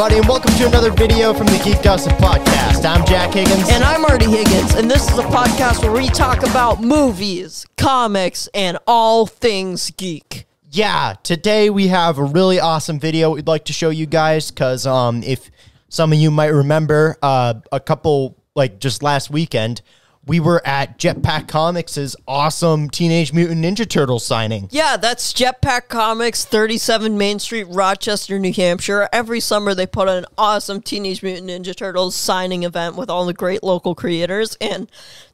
everybody, and welcome to another video from the Geek Gossip Podcast. I'm Jack Higgins. And I'm Artie Higgins, and this is a podcast where we talk about movies, comics, and all things geek. Yeah, today we have a really awesome video we'd like to show you guys, because if some of you might remember, a couple, just last weekend, we were at Jetpack Comics' awesome Teenage Mutant Ninja Turtles signing. Yeah, that's Jetpack Comics, 37 Main Street, Rochester, New Hampshire. Every summer they put on an awesome Teenage Mutant Ninja Turtles signing event with all the great local creators. And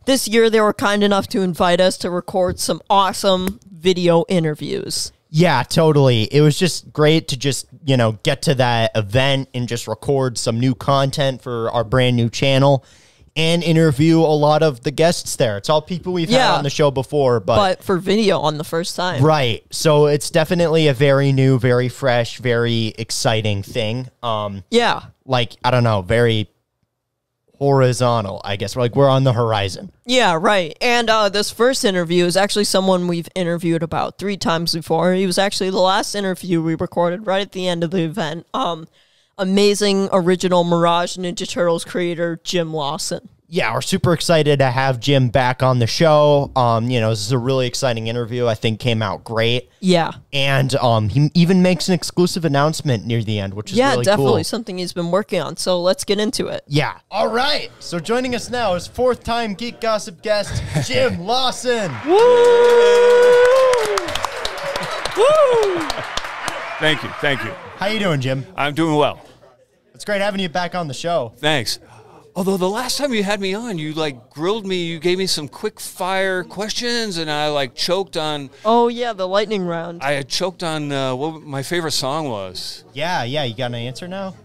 this year they were kind enough to invite us to record some awesome video interviews. Yeah, totally. It was just great to just, get to that event and just record some new content for our brand new channel. And interview a lot of the guests there. It's all people we've had on the show before. But for video on the first time. Right. So it's definitely a very new, very fresh, very exciting thing. Yeah. I don't know, very horizontal, I guess. We're on the horizon. Yeah, right. And this first interview is actually someone we've interviewed about 3 times before. He was actually the last interview we recorded right at the end of the event. Amazing original Mirage Ninja Turtles creator, Jim Lawson. Yeah, we're super excited to have Jim back on the show. This is a really exciting interview. I think came out great. Yeah. And he even makes an exclusive announcement near the end, which is really cool. Yeah, definitely something he's been working on. So let's get into it. Yeah. All right. So joining us now is 4th-time Geek Gossip guest, Jim Lawson. Woo! Woo! Thank you. Thank you. How you doing, Jim? I'm doing well. It's great having you back on the show. Thanks. Although the last time you had me on, you grilled me, you gave me some quick fire questions, and I choked on. Oh yeah, the lightning round. I had choked on what my favorite song was. Yeah. You got an answer now?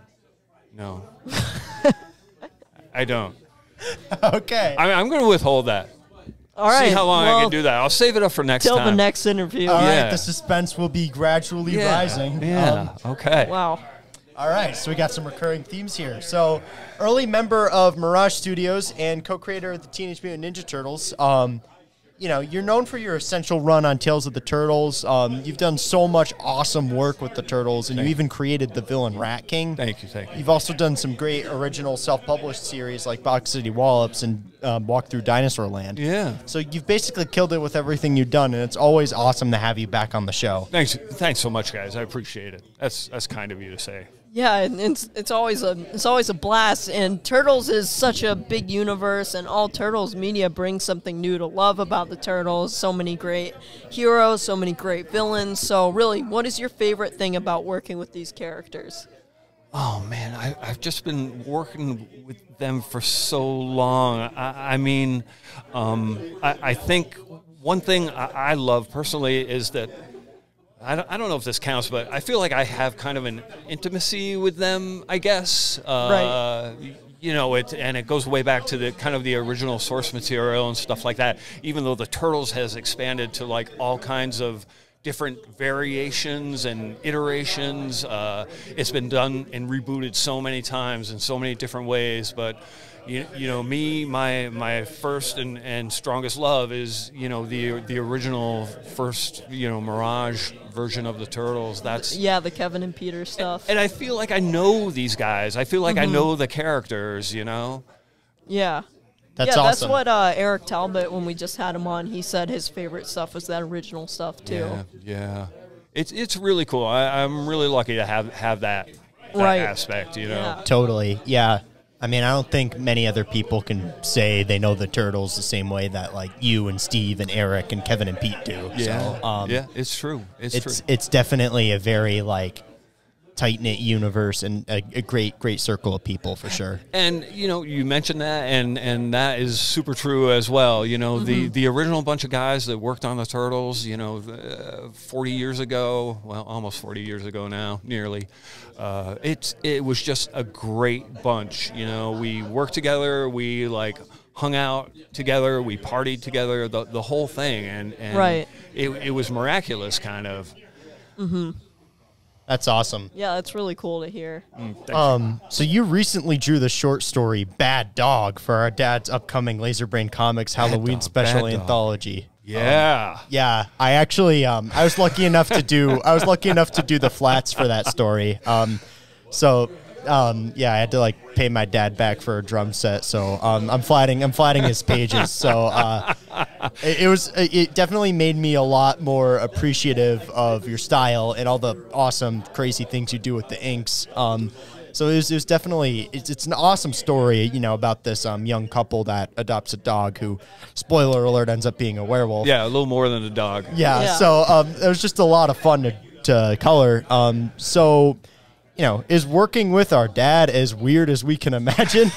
No, I don't. Okay. I'm going to withhold that. All right. See how long I can do that. I'll save it up for next time. Till the next interview. All right. The suspense will be gradually rising. Yeah. Okay. Wow. All right, so we got some recurring themes here. So, early member of Mirage Studios and co-creator of the Teenage Mutant Ninja Turtles. You're known for your essential run on Tales of the Turtles. You've done so much awesome work with the Turtles, and you even created the villain Rat King. Thank you. You've also done some great original self-published series like Box City Wallops and Walk Through Dinosaur Land. Yeah. So you've basically killed it with everything you've done, and it's always awesome to have you back on the show. Thanks so much, guys. I appreciate it. That's kind of you to say. Yeah, and it's always a blast, and Turtles is such a big universe, and all Turtles media brings something new to love about the Turtles. So many great heroes, so many great villains. So really, what is your favorite thing about working with these characters? Oh man, I've just been working with them for so long. I think one thing I love personally is that I don't know if this counts, but I feel like I have kind of an intimacy with them, I guess. Right. It goes way back to the original source material and stuff like that. Even though the Turtles has expanded to all kinds of different variations and iterations, it's been done and rebooted so many times in so many different ways. But my first and strongest love is the original first Mirage version of the Turtles. That's the Kevin and Peter stuff. And I feel like I know these guys. I feel like I know the characters. Yeah. That's awesome. That's what Eric Talbot, when we just had him on, he said his favorite stuff was that original stuff too. Yeah. It's really cool. I'm really lucky to have that aspect. Yeah. Totally. Yeah. I don't think many other people can say they know the Turtles the same way that you and Steve and Eric and Kevin and Pete do. Yeah, so, it's true. It's definitely a very tight-knit universe and a great circle of people for sure. And you mentioned that, and that is super true as well. The original bunch of guys that worked on the Turtles, 40 years ago, well, almost 40 years ago now, nearly. It was just a great bunch. We worked together, we hung out together, we partied together, the whole thing, and right. It was miraculous, kind of. Mm-hmm. That's awesome. Yeah, that's really cool to hear. So you recently drew the short story Bad Dog for our dad's upcoming Laser Brain Comics Halloween special anthology. Yeah. Yeah. I actually I was lucky enough to do the flats for that story. So Yeah, I had to like pay my dad back for a drum set, so I'm flatting his pages. So it definitely made me a lot more appreciative of your style and all the awesome, crazy things you do with the inks. So it was definitely it's an awesome story, about this young couple that adopts a dog who, spoiler alert, ends up being a werewolf. Yeah, a little more than a dog. Yeah. So it was just a lot of fun to color. So. Is working with our dad as weird as we can imagine?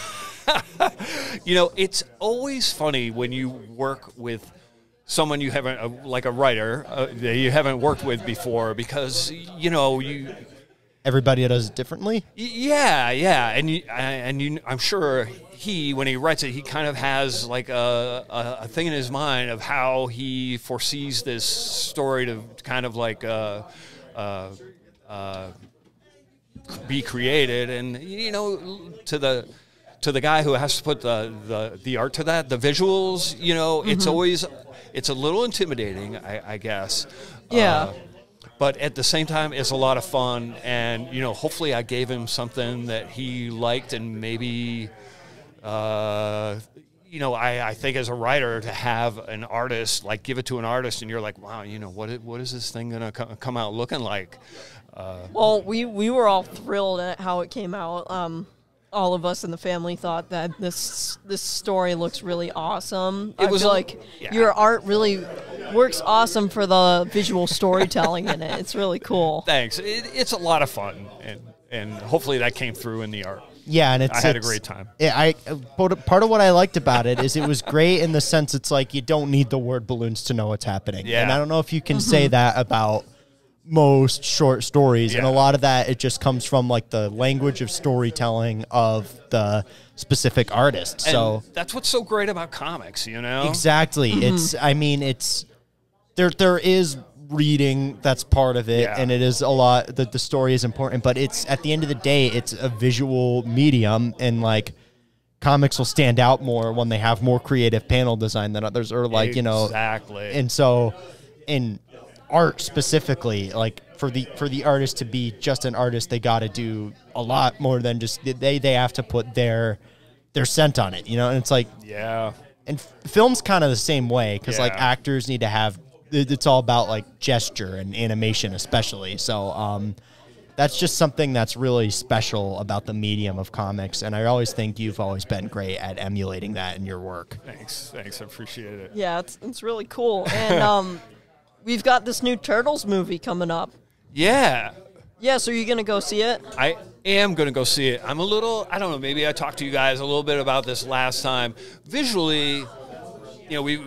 It's always funny when you work with someone you haven't, like a writer that you haven't worked with before, because everybody does it differently. Yeah, and I'm sure when he writes it, he kind of has like a thing in his mind of how he foresees this story to kind of like be created, and to the guy who has to put the art to that, the visuals, it's a little intimidating, I guess. Yeah. But at the same time, it's a lot of fun, and hopefully I gave him something that he liked, and maybe I think as a writer, to have an artist, like give it to an artist and you're like, wow, what is this thing gonna come out looking like? Well, we were all thrilled at how it came out. All of us in the family thought that this story looks really awesome. I feel like your art really works awesome for the visual storytelling in it. It's really cool. Thanks. It's a lot of fun, and hopefully that came through in the art. Yeah, and I had a great time. Part of what I liked about it is it was great in the sense it's like you don't need the word balloons to know what's happening. Yeah. And I don't know if you can say that about most short stories, and a lot of that it just comes from like the language of storytelling of the specific artist. And so that's what's so great about comics, Exactly. It's there is reading that's part of it, and it is a lot that the story is important, but it's at the end of the day it's a visual medium, and like comics will stand out more when they have more creative panel design than others, or like exactly. And so in art specifically, like for the artist to be just an artist, they got to do a lot more than just they have to put their scent on it, and it's like and film's kind of the same way, because like actors need to have, it's all about like gesture and animation especially. So that's just something that's really special about the medium of comics, and I always think you've always been great at emulating that in your work. Thanks, I appreciate it. Yeah, it's really cool. And we've got this new Turtles movie coming up. Yeah, so you're going to go see it? I am going to go see it. I'm a little, I don't know, maybe I talked to you guys a little bit about this last time. Visually, we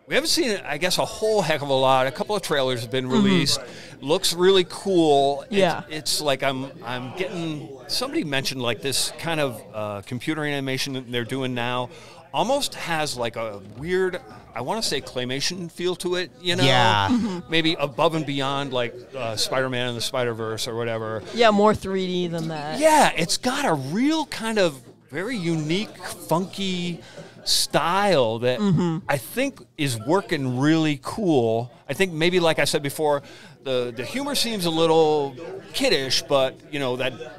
haven't seen it, I guess, a whole heck of a lot. A couple of trailers have been released. Looks really cool. Yeah. It's like I'm getting, somebody mentioned like this kind of computer animation that they're doing now almost has like a weird, I want to say claymation feel to it, Yeah. Maybe above and beyond like Spider-Man and the Spider-Verse or whatever. Yeah, more 3D than that. Yeah, it's got a real kind of very unique, funky style that I think is working really cool. I think maybe, like I said before, the humor seems a little kiddish, but that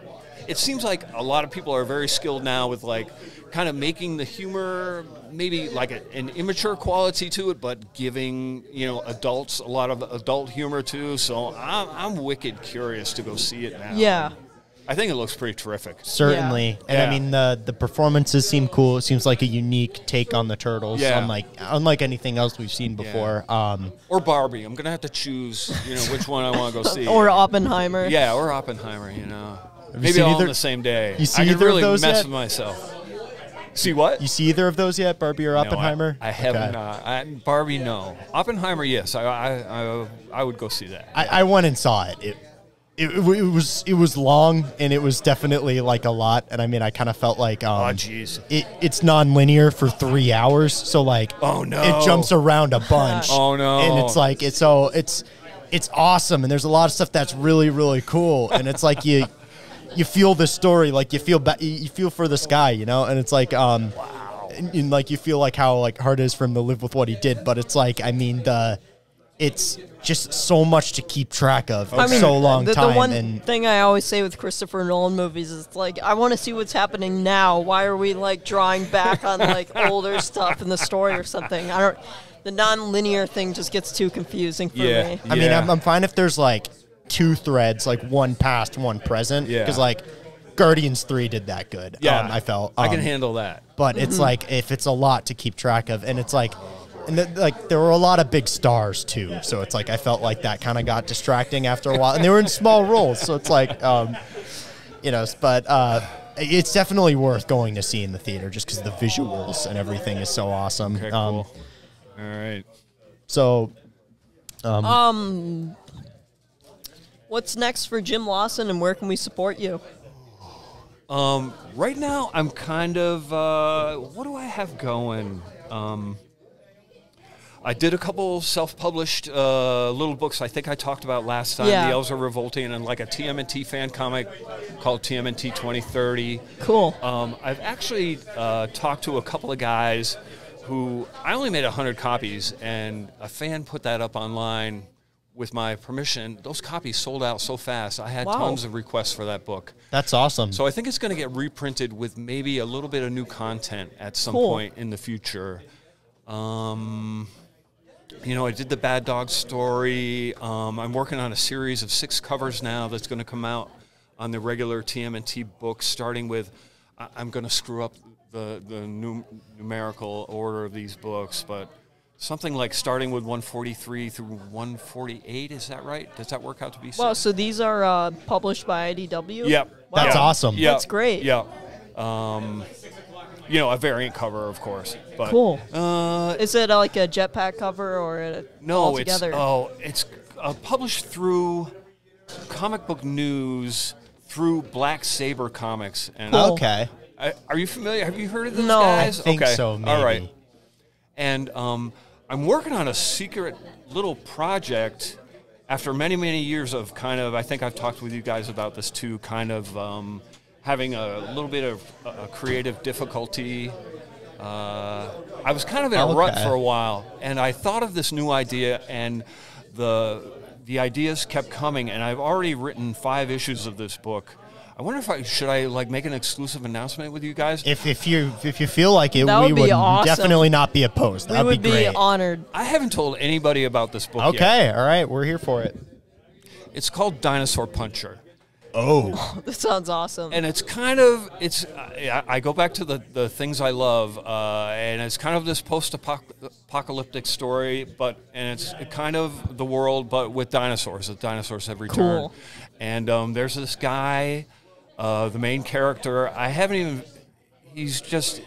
it seems like a lot of people are very skilled now with like kind of making the humor maybe like an immature quality to it, but giving adults a lot of adult humor too. So I'm wicked curious to go see it now. Yeah. I think it looks pretty terrific. Certainly. Yeah. And I mean, the performances seem cool. It seems like a unique take on the Turtles, unlike anything else we've seen before. Or Barbie. I'm going to have to choose, which one I want to go see. Or Oppenheimer. Yeah, or Oppenheimer, Maybe all on the same day. You see I can either really of those mess yet? with myself. See what? You see either of those yet, Barbie or Oppenheimer? No, I have not. Barbie, no. Oppenheimer, yes. I would go see that. I went and saw it. It was long, and it was definitely like a lot. And I mean, I kind of felt like it's non-linear for 3 hours, so like it jumps around a bunch. Oh no! And it's like it's awesome, and there's a lot of stuff that's really really cool, and it's like you feel the story, like you feel for this guy, and it's like and like you feel like how like hard it is for him to live with what he did, but it's like I mean it's just so much to keep track of in I mean, so long the time. one and thing I always say with Christopher Nolan movies is like, I want to see what's happening now. Why are we like drawing back on like older stuff in the story or something? I don't. The non-linear thing just gets too confusing for me. I mean, I'm fine if there's like 2 threads, like one past, one present, because like Guardians 3 did that good. I felt I can handle that. But it's like if it's a lot to keep track of, and it's like. And like there were a lot of big stars too, so it's like I felt like that kind of got distracting after a while, and they were in small roles, so it's like, you know. But it's definitely worth going to see in the theater just because the visuals and everything is so awesome. Okay, cool. All right. So, what's next for Jim Lawson, and where can we support you? Right now, I'm kind of what do I have going? I did a couple self-published little books I think I talked about last time. Yeah. The Elves Are Revolting, and like a TMNT fan comic called TMNT 2030. Cool. I've actually talked to a couple of guys who I only made 100 copies, and a fan put that up online with my permission. Those copies sold out so fast. I had tons of requests for that book. that's awesome. So I think it's going to get reprinted with maybe a little bit of new content at some point in the future. You know, I did the Bad Dog story. I'm working on a series of 6 covers now that's going to come out on the regular TMNT books, starting with, I'm going to screw up the numerical order of these books, but something like starting with 143 through 148, is that right? Does that work out to be so? Well, so these are published by IDW? Yep. Wow. That's awesome. Yep. That's great. Yeah. You know, a variant cover, of course. But, Cool. Is it like a Jetpack cover or no, together? it's published through Comic Book News through Black Saber Comics. And Cool. Okay. Are you familiar? Have you heard of those No. guys? I think so, maybe. All right. And I'm working on a secret little project after many, many years of kind of, I think I've talked with you guys about this too, kind of having a little bit of creative difficulty. I was kind of in a rut for a while, and I thought of this new idea, and the ideas kept coming, and I've already written 5 issues of this book. I wonder if should I like make an exclusive announcement with you guys? If you feel like it, That we would be would awesome. definitely not be opposed. We That'd would be great. honored. I haven't told anybody about this book yet. Okay, all right, we're here for it. It's called Dinosaur Puncher. Oh, That sounds awesome. And it's kind of, I go back to the things I love, and it's kind of this post-apocalyptic story, and it's kind of the world, but with dinosaurs. The dinosaurs have returned. Cool. And there's this guy, the main character, he's just,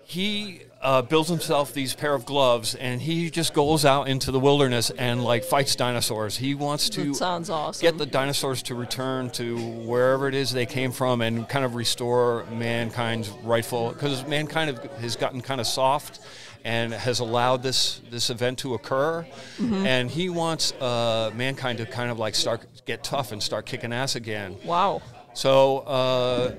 he builds himself these pair of gloves, and he just goes out into the wilderness and like fights dinosaurs. He wants to That sounds awesome. get the dinosaurs to return to wherever it is they came from and kind of restore mankind's rightful, because mankind has gotten kind of soft and has allowed this event to occur. Mm-hmm. And he wants mankind to kind of like get tough and start kicking ass again. Wow. So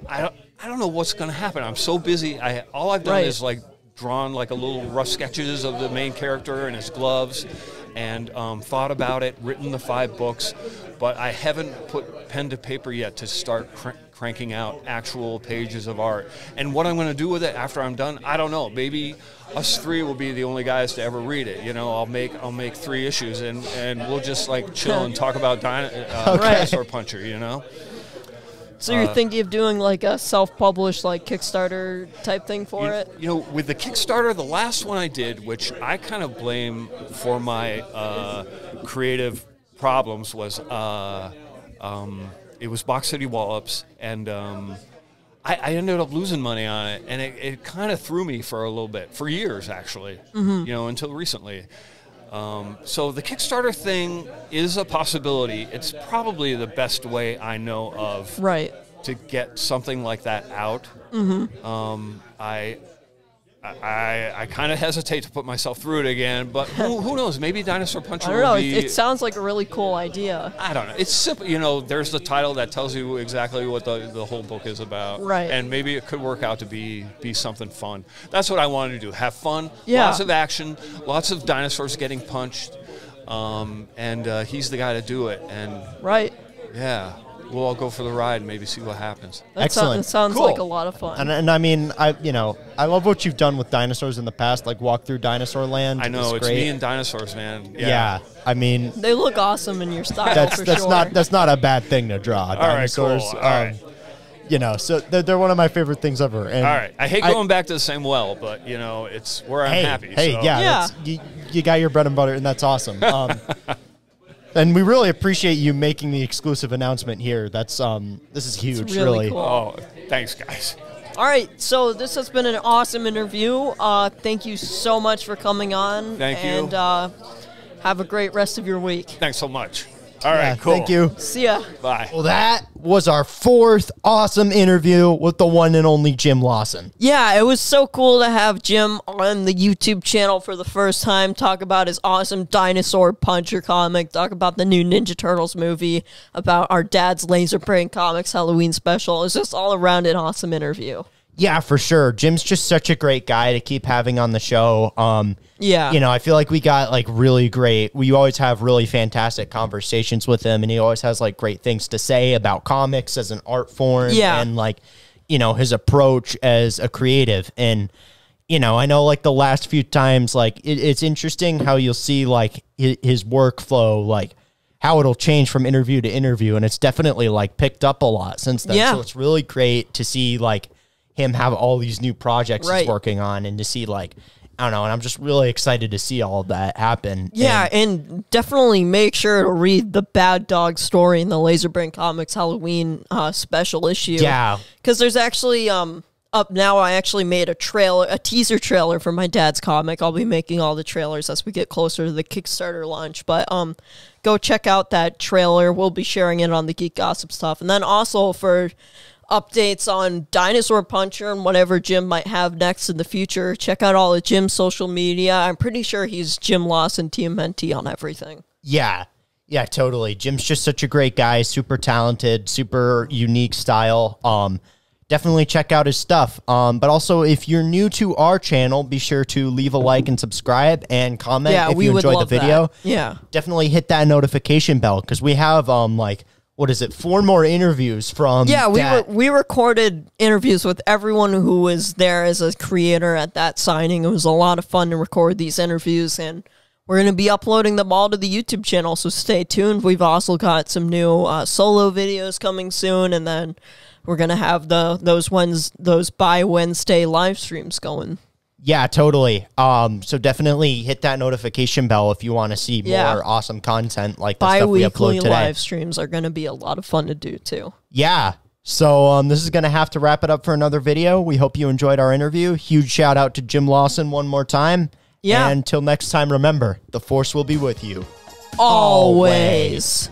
I don't know what's going to happen. I'm so busy. All I've done is like drawn like a little rough sketches of the main character and his gloves, and thought about it, written the 5 books, but I haven't put pen to paper yet to start cranking out actual pages of art. And what I'm going to do with it after I'm done, I don't know. Maybe us 3 will be the only guys to ever read it. You know, I'll make 3 issues, and we'll just like chill and talk about Dinosaur Puncher. You know. So you're thinking of doing like a self-published like Kickstarter type thing for it? You know, with the Kickstarter, the last one I did, which I kind of blame for my creative problems, was it was Box City Wallops, and I ended up losing money on it, and it kind of threw me for a little bit, for years actually, you know, until recently. So the Kickstarter thing is a possibility. It's probably the best way I know of Right. to get something like that out. I kind of hesitate to put myself through it again, but who knows? Maybe Dinosaur Puncher I don't know. will be... It sounds like a really cool idea. I don't know. It's simple. You know, there's the title that tells you exactly what the whole book is about. Right. And maybe it could work out to be something fun. That's what I wanted to do. Have fun. Yeah. Lots of action. Lots of dinosaurs getting punched. And he's the guy to do it. And Right. yeah. We'll all go for the ride and maybe see what happens. Excellent. That sounds Cool. like a lot of fun. And I mean, I love what you've done with dinosaurs in the past, like walk through Dinosaur Land. I know, it's great. me and dinosaurs, man. Yeah. I mean, They look awesome in your style. that's for that's sure. not a bad thing to draw. Dinosaurs. All right. You know, so they're one of my favorite things ever. And All right. I hate going back to the same well, but, you know, it's where I'm happy. Hey, so. yeah. You got your bread and butter, and that's awesome. And we really appreciate you making the exclusive announcement here. That's this is huge, It's really cool. Oh, thanks, guys. All right, so this has been an awesome interview. Thank you so much for coming on. Thank you. And have a great rest of your week. Thanks so much. All right, Yeah, cool. Thank you. See ya. Bye. Well, that was our 4th awesome interview with the one and only Jim Lawson. Yeah, it was so cool to have Jim on the YouTube channel for the first time, talk about his awesome Dinosaur Puncher comic, talk about the new Ninja Turtles movie, about our dad's Laser Brain Comics Halloween special. It was just all around an awesome interview. Yeah, for sure. Jim's just such a great guy to keep having on the show. Yeah. You know, I feel like we got like really great. We always have really fantastic conversations with him, and he always has like great things to say about comics as an art form. Yeah. And like, you know, his approach as a creative. And, you know, I know like the last few times, like it's interesting how you'll see like his workflow, like how it'll change from interview to interview. And it's definitely like picked up a lot since then. Yeah. So it's really great to see like him have all these new projects Right. he's working on, and to see like, I don't know, and I'm just really excited to see all of that happen. Yeah, and definitely make sure to read the Bad Dog story in the Laser Brain Comics Halloween special issue. Yeah. Because there's actually, up now, I actually made a teaser trailer for my dad's comic. I'll be making all the trailers as we get closer to the Kickstarter launch. But go check out that trailer. We'll be sharing it on the Geek Gossip stuff. And then also for updates on Dinosaur Puncher and whatever Jim might have next in the future, check out all of Jim's social media. I'm pretty sure he's Jim Lawson TMNT on everything. Yeah, totally. Jim's just such a great guy, super talented, super unique style. Definitely check out his stuff. But also, if you're new to our channel, be sure to leave a like and subscribe and comment if you enjoyed the video. That. Yeah. Definitely hit that notification bell, because we have like, what is it, 4 more interviews from we recorded interviews with everyone who was there as a creator at that signing. It was a lot of fun to record these interviews, and we're going to be uploading them all to the YouTube channel, so stay tuned. We've also got some new solo videos coming soon, and then we're going to have those bi-Wednesday live streams going. Yeah, totally. So definitely hit that notification bell if you want to see more awesome content like the stuff we upload today. Live streams are going to be a lot of fun to do too. Yeah. So this is going to have to wrap it up for another video. We hope you enjoyed our interview. Huge shout out to Jim Lawson one more time. Yeah. And until next time, remember, the Force will be with you. Always.